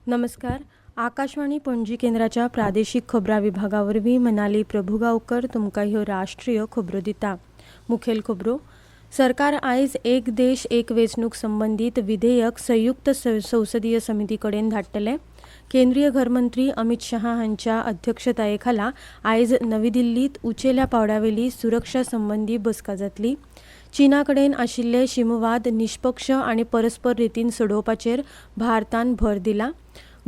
नमस्कार. आकाशवाणी पणजी केंद्राच्या प्रादेशीक खबरां विभागावरवीं मनाली प्रभुगांवकर तुमकां ह्यो राष्ट्रीय खबरो दिता. मुखेल खबरो. सरकार आयज एक देश एक वेंचणूक संबंदीत विधेयक संयुक्त संसदीय समिती कडेन धाडटले. केंद्रीय घरमंत्री अमित शहा हांच्या अध्यक्षताये खाला आयज नवी दिल्लीत उंचेल्या पावड्यावेली सुरक्षा संबंधी बसका जातली. चीना कडेन आशिल्ले शीमवाद निश्पक्ष आनी परस्पर रितीन सोडोवपाचेर भारतान भर दिला.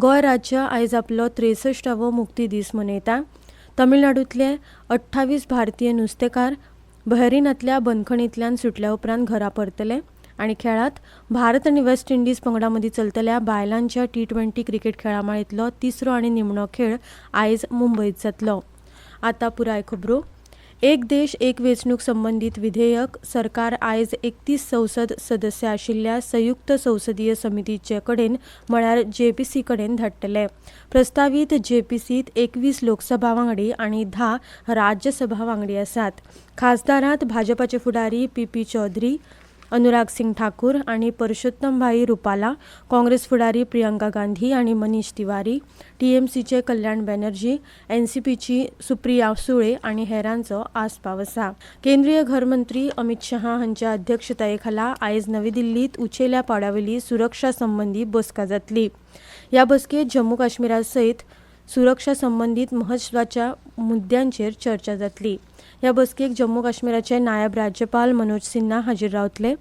गोंय राज्य आयज आपलो 63वो मुक्ती दीस मनयता. तमिळनाडूंतले 28 भारतीय नुस्तेकार बहरीनांतल्या बंदखणींतल्यान सुटल्या उपरांत घरा परतले. आनी खेळांत भारत आनी वेस्ट इंडीज पंगडा मदीं चलतल्या बायलांच्या T20 क्रिकेट खेळा माळेंतलो तिसरो आनी निमणो खेळ आयज मुंबयत जातलो. आतां पुराय खबरो. एक देश एक वेंचणूक संबंदीत विधेयक सरकार आयज 31 संसद सदस्य आशिल्ल्या संयुक्त संसदीय समितीचे कडेन म्हळ्यार JPC कडेन धाडटले. प्रस्तावीत JPCत 21 लोकसभा वांगडी आनी 10 राज्यसभा वांगडी आसात. खासदारांत भाजपाचे फुडारी PP चौधरी, अनुराग सिंग ठाकूर आनी परषोत्तम भाई रुपाला, काँग्रेस फुडारी प्रियंका गांधी आनी मनीष तिवारी, TMCचे कल्याण बॅनर्जी, NCPची सुप्रिया सुळे आनी हेरांचो आस्पाव आसा. केंद्रीय घरमंत्री अमित शहा हांच्या अध्यक्षताये खाला आयज नवी दिल्लीत उंचेल्या पावड्यावेली सुरक्षा संबंधी बसका जातली. ह्या बसकेत जम्मू काश्मीरा सयत सुरक्षा संबंधीत म्हत्वाच्या मुद्द्यांचेर चर्चा जातली. ह्या बसकेक जम्मू काश्मीराचे नायब राज्यपाल मनोज सिन्हा हाजीर रावतले.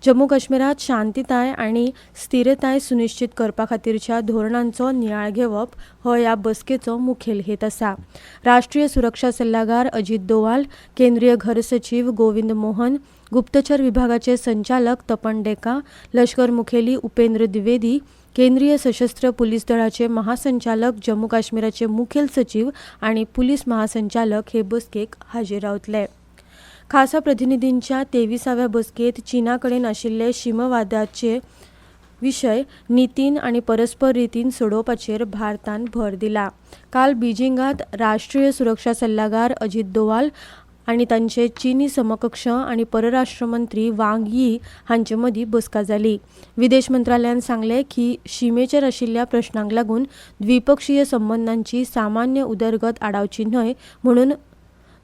जम्मू काश्मीरात शांतीताय आनी स्थिरताय सुनिश्चित करपा खातीरच्या धोरणांचो नियाळ घेवप हो ह्या बसकेचो मुखेल हेत आसा. राष्ट्रीय सुरक्षा सल्लागार अजित डोवाल, केंद्रीय घर सचिव गोविंद मोहन, गुप्तचर विभागाचे संचालक तपन डेका, लष्कर मुखेली उपेंद्र द्विवेदी, केंद्रीय सशस्त्र पुलीस दळाचे महासंचालक, जम्मू काश्मीराचे मुखेल सचिव आनी पुलीस महासंचालक हे बसकेक हाजीर रावतले. खासा प्रतिनिधींच्या 23व्या बसकेत चीना कडेन आशिल्ले शीमवादाचे विशय नितीन आनी परस्पर रितीन सोडोवपाचेर भारतान भर दिला. काल बिजिंगात राष्ट्रीय सुरक्षा सल्लागार अजित डोवाल आनी तांचे चीनी समकक्ष आनी परराष्ट्र मंत्री वांग यी हांचे मदीं बसका जाली. विदेश मंत्रालयान सांगले की शीमेचेर आशिल्ल्या प्रश्नांक लागून द्विपक्षीय संबंधांची सामान्य उदरगत आडावची न्हय म्हणून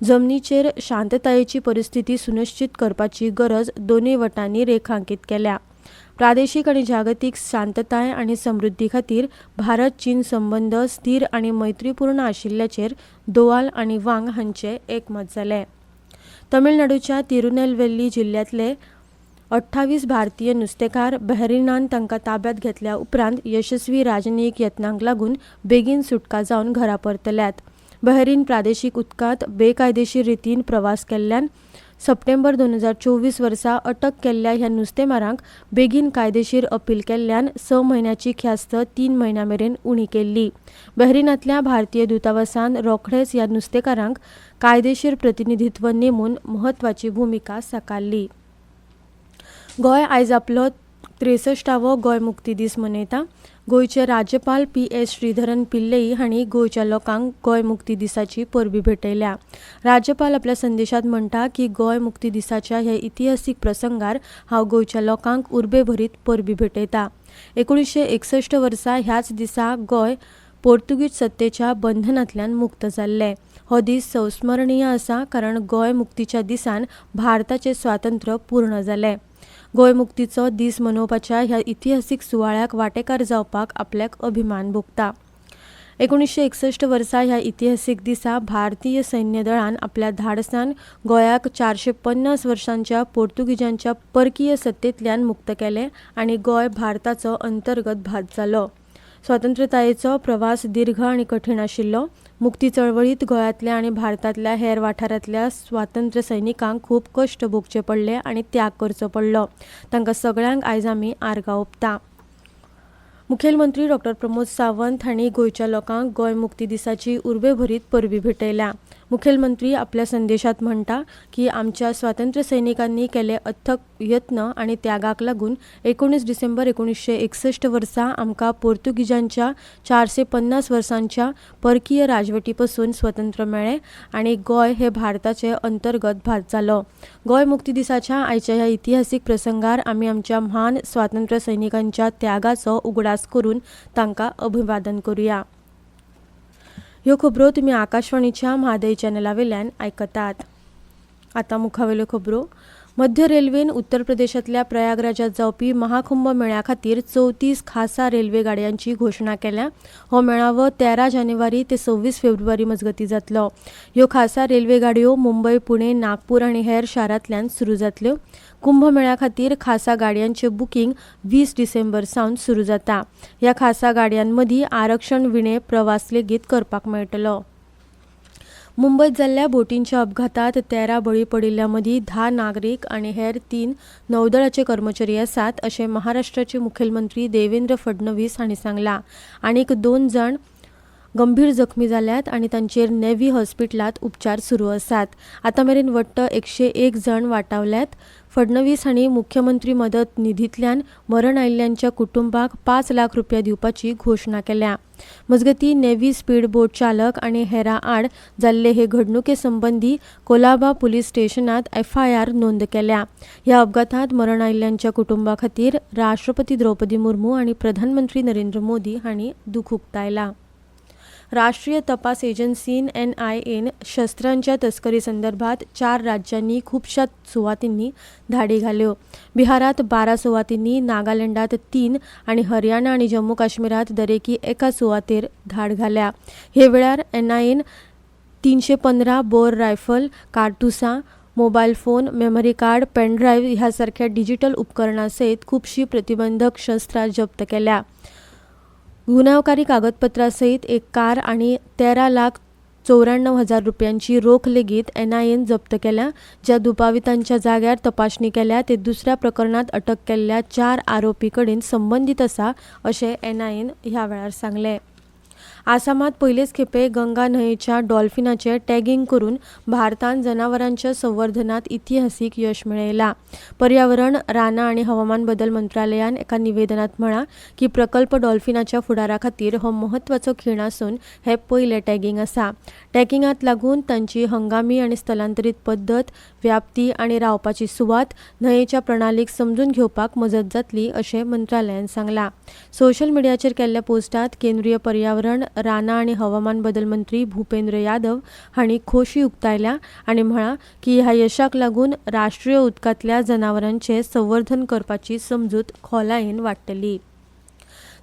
जमनीचेर शांततायेची परिस्थिती सुनिश्चित करपाची गरज दोनूय वटांनी रेखांकीत केल्या. प्रादेशीक आनी जागतीक शांतताय आनी समृद्धी खातीर भारत चीन संबंद स्थिर आनी मैत्रीपूर्ण आशिल्ल्याचेर डोवाल आनी वांग हांचे एकमत जाले. तमिळनाडूच्या तिरुनेलवेली जिल्ल्यांतले 28 भारतीय नुस्तेकार बहरीनान तांकां ताब्यात घेतल्या उपरांत यशस्वी राजनयिक यत्नांक लागून बेगीन सुटका जावन घरा परतल्यात. बहरीन प्रादेशीक उदकांत बेकायदेशीर रितीन प्रवास केल्ल्यान सप्टेंबर 2024 वर्सा अटक केल्ल्या ह्या नुस्तेमारांक बेगीन कायदेशीर अपील केल्ल्यान 6 म्हयन्याची ख्यास्त 3 म्हयन्यां मेरेन उणी केल्ली. बहरीनांतल्या भारतीय दूतावासान रोखडेच ह्या नुस्तेकारांक कायदेशीर प्रतिनिधित्व नेमून म्हत्वाची भुमिका साकारली. गोंय आयज आपलो 63वो गोंय मुक्ती दीस मनयता. गोंयचे राज्यपाल PS श्रीधरन पिल्लई हांणी गोंयच्या लोकांक गोंय मुक्ती दिसाची परबी भेटयल्या. राज्यपाल आपल्या संदेशात म्हणटा की गोंय मुक्ती दिसाच्या ह्या इतिहासीक प्रसंगार हांव गोंयच्या लोकांक उर्बेभरीत परबी भेटयता. 1961 वर्सा ह्याच दिसा गोंय पोर्तुगीज सत्तेच्या बंधनांतल्यान मुक्त जाल्लें. हो दीस संस्मरणीय आसा कारण गोंय मुक्तीच्या दिसान भारताचें स्वातंत्र्य पूर्ण जालें. गोंय मुक्तीचो दीस मनोवपाच्या ह्या इतिहासीक सुवाळ्याक वांटेकार जावपाक आपल्याक अभिमान भोगता. 1961 वर्सा ह्या इतिहासीक दिसा भारतीय सैन्य दळान आपल्या धाडसान गोंयाक 450 वर्सांच्या पोर्तुगीजांच्या परकीय सत्तेंतल्यान मुक्त केलें आनी गोंय भारताचो अंतर्गत भाग जालो. स्वातंत्र्यतायेचो प्रवास दीर्घ आनी कठीण आशिल्लो. मुक्ती चळवळीत गोंयांतल्या आनी भारतांतल्या हेर वाठारांतल्या स्वातंत्र्य सैनिकांक खूब कश्ट भोगचे पडले आनी त्याग करचो पडलो. तांकां सगळ्यांक आयज आमी आर्गां ओंपता. मुखेलमंत्री डॉ. प्रमोद सावंत हांणी गोंयच्या लोकांक गोंय मुक्ती दिसाची उर्बेभरीत परबी भेटयल्या. मुखेलमंत्री आपल्या संदेशात म्हणटा की आमच्या स्वातंत्र्य सैनिकांनी केले अथक यत्न आनी त्यागाक लागून 19 डिसेंबर 1961 वर्सा आमकां पोर्तुगीजांच्या 450 वर्सांच्या परकीय राजवटी पासून स्वतंत्र मेळ्ळें आनी गोंय हे भारताचे अंतर्गत भाग जालो. गोंय मुक्ती दिसाच्या आयच्या ह्या इतिहासीक प्रसंगार आमी आमच्या म्हान स्वातंत्र्य सैनिकांच्या त्यागाचो उगडास खास करून तांकां अभिवादन करूया. ह्यो खबरो तुमी आकाशवाणीच्या म्हादय चॅनला वयल्यान आयकतात. आतां मुखावेल्यो खबरो. मध्य रेल्वेन उत्तर प्रदेशांतल्या प्रयागराजात जावपी महाकुंभ मेळ्या खातीर 34 खासा रेल्वे गाडयांची घोशणा केल्या. हो मेळावो 13 जानेवारी ते 26 फेब्रुवारी मजगतीं जातलो. ह्यो खासा रेल्वे गाडयो मुंबय, पुणे, नागपूर आनी हेर शारांतल्यान सुरू जातल्यो. कुंभ मेळ्या खातीर खासा गाडयांचें बुकींग 20 डिसेंबर सावन सुरू जाता. ह्या खासा गाडयांमदीं आरक्षण विणे प्रवास लेगीत करपाक मेळटलो. मुंबयत जाल्ल्या बोटींच्या अपघातात 13 बळी पडिल्ल्या मदीं 10 नागरीक आनी हेर 3 नौदळाचे कर्मचारी आसात, अशें महाराष्ट्राचे मुखेलमंत्री देवेंद्र फडणवीस हांणी सांगलां. आनीक 2 जण गंभीर जखमी जाल्यात आनी तांचेर नेव्ही हॉस्पिटलांत उपचार सुरू आसात. आतां मेरेन वट्ट 101 जण वाटावल्यात. फडणवीस हांणी मुख्यमंत्री मदत निधींतल्यान मरण आयिल्ल्यांच्या कुटुंबाक 5 लाख रुपया दिवपाची घोशणा केल्या. मजगतीं नेव्ही स्पीड बोट चालक आनी हेरां आड जाल्ले हे घडणुके संबंदी कोलाबा पुलीस स्टेशनांत FIR नोंद केल्या. ह्या अपघातांत मरण आयिल्ल्यांच्या कुटुंबा खातीर राष्ट्रपती द्रौपदी मुर्मू आनी प्रधानमंत्री नरेंद्र मोदी हांणी दुख उक्तायलां. राष्ट्रीय तपास एजन्सीन NIAन शस्त्रांच्या तस्करी संदर्भात 4 राज्यांनी खुबशा सुवातींनी धाडी घाल्यो. बिहारात 12 सुवातींनी, नागालँडात 3 आनी हरियाणा आनी जम्मू काश्मीरात दरेकी एका सुवातेर धाड घाल्या. हे वेळार NIAन 315 बोर रायफल, कारतुसां, mobile phone, memory card, pendrive ह्या सारख्या डिजिटल उपकरणां सयत खुबशीं प्रतिबंधक शस्त्रां जप्त केल्या. गुन्यांवकारी कागदपत्रां सयत एक कार आनी 13,94,000 रुपयांची रोख लेगीत NIAन जप्त केल्या. ज्या दुबावितांच्या जाग्यार तपासणी केल्या ते दुसऱ्या प्रकरणात अटक केल्ल्या 4 आरोपी कडेन संबंदीत आसा, अशें NIAन ह्या वेळार सांगलें. आसामात पयलेच खेपे गंगा न्हंयेच्या डॉल्फिनाचें टॅगिंग करून भारतान जनावरांच्या संवर्धनात इतिहासीक यश मेळयलां. पर्यावरण, रानां आनी हवामान बदल मंत्रालयान एका निवेदनात म्हळां की प्रकल्प डॉल्फिनाच्या फुडारा खातीर हो म्हत्वाचो खीण आसून हें पयलें टॅगिंग आसा. टॅगिंगाक लागून तांची हंगामी आनी स्थलांतरीत पद्दत, व्याप्ती आनी रावपाची सुवात न्हंयेच्या प्रणालीक समजून घेवपाक मजत जातली, अशें मंत्रालयान सांगलां. सोशल मिडियाचेर केल्ल्या पोस्टांत केंद्रीय पर्यावरण, रानां आनी हवामान बदल मंत्री भूपेंद्र यादव हांणी खोशी उक्तायल्या आनी म्हळां की ह्या यशाक लागून राष्ट्रीय उदकांतल्या जनावरांचें संवर्धन करपाची समजूत खोलायेन वाडटली.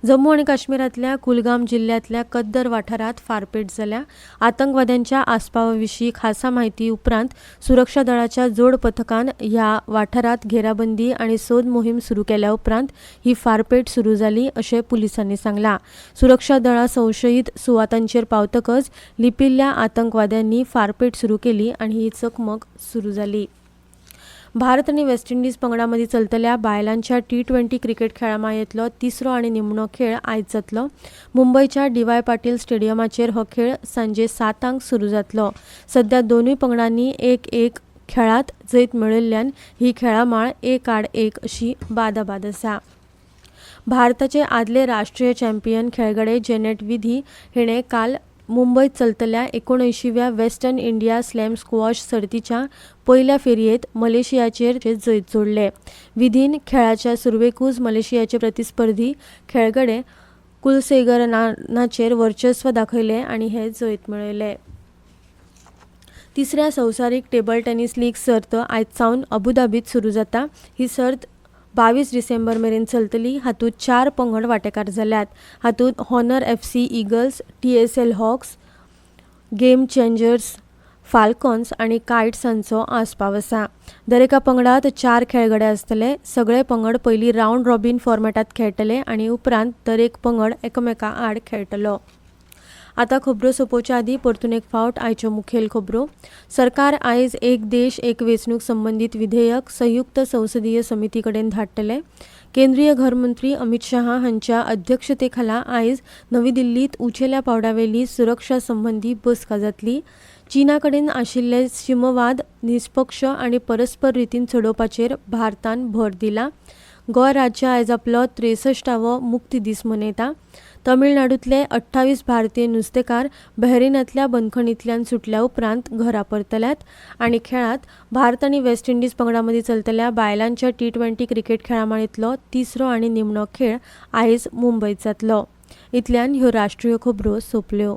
जम्मू आनी काश्मीरांतल्या कुलगाम जिल्ल्यांतल्या कद्दर वाठारांत फारपेट जाल्या. आतंकवाद्यांच्या आस्पावाविशीं खासा म्हायती उपरांत सुरक्षा दळाच्या जोड पथकान ह्या वाठारांत घेराबंदी आनी सोद मोहीम सुरू केल्या उपरांत ही फारपेट सुरू जाली, अशें पुलिसांनी सांगलां. सुरक्षा दळां संशयीत सुवातांचेर पावतकच लिपिल्ल्या आतंकवाद्यांनी फारपेट सुरू केली आनी ही चकमक सुरू जाली. भारत आनी वेस्ट इंडीज पंगडा मदीं चलतल्या बायलांच्या T20 क्रिकेट खेळा माळयेंतलो 3रो आनी निमणो खेळ आयज जातलो. मुंबयच्या DY पाटील स्टेडियमाचेर हो खेळ सांजे 7 सुरू जातलो. सध्या दोनूय पंगडांनी 1-1 खेळांत जैत मेळयिल्ल्यान ही खेळामाळ 1-1 अशी बादाबाद आसा. भारताचे आदले राष्ट्रीय चॅम्पियन खेळगडे जेनेट विधी हिणें काल मुंबयत चलतल्या 79व्या वेस्टर्न इंडिया स्लॅम स्क्वॉश सर्तीच्या पयल्या फेरयेंत मलेशियाचेर जैत जोडले. विधीन खेळाच्या सुरवेकूच मलेशियाचे प्रतिस्पर्धी खेळगडे कुलसेगरनाचेर वर्चस्व दाखयलें आनी हे जैत मेळयले. तिसऱ्या संवसारीक टेबल टेनिस लीग सर्त आयज सावन अबुधाबीत सुरू जाता. ही सर्त 22 डिसेंबर मेरेन चलतली. हातूंत 4 पंगड वांटेकार जाल्यात. हातूंत Honour FC Eagles, TSL Hawks, Game Changers Falcons आनी कायट्स हांचो आस्पाव आसा. दरेका पंगडांत 4 खेळगडे आसतले. सगळे पंगड पयलीं रावंड रॉबिन फॉर्मॅटांत खेळटले आनी उपरांत दरेक पंगड एकामेका आड खेळटलो. आतां खबरो सोंपोवच्या आदीं परतून एक फावट आयच्यो मुखेल खबरो. सरकार आयज एक देश एक वेंचणूक संबंदीत विधेयक संयुक्त संसदीय समिती कडेन धाडटले. केंद्रीय घरमंत्री अमित शहा हांच्या अध्यक्षतेखाला आयज नवी दिल्लीत उंचेल्या पावंड्यावेली सुरक्षा संबंधी बसका जातली. चीना कडेन आशिल्ले शिमवाद निश्पक्ष आनी परस्पर रितीन सोडोवपाचेर भारतान भर दिला. गोंय राज्य आयज आपलो 63वो मुक्ती दीस मनयता. तमिळनाडूतले 28 भारतीय नुस्तेकार बहरीनातल्या बंदखणींतल्यान सुटल्या उपरांत घरा परतल्यात आणि खेळांत भारत आनी वेस्ट इंडीज पंगडामदी चलतल्या बायलांच्या T20 क्रिकेट खेळामाळेंतलो तिसरो आनी निमणो खेळ आयज मुंबयत जातलो. इतल्यान ह्यो राष्ट्रीय खबरो सोंपल्यो.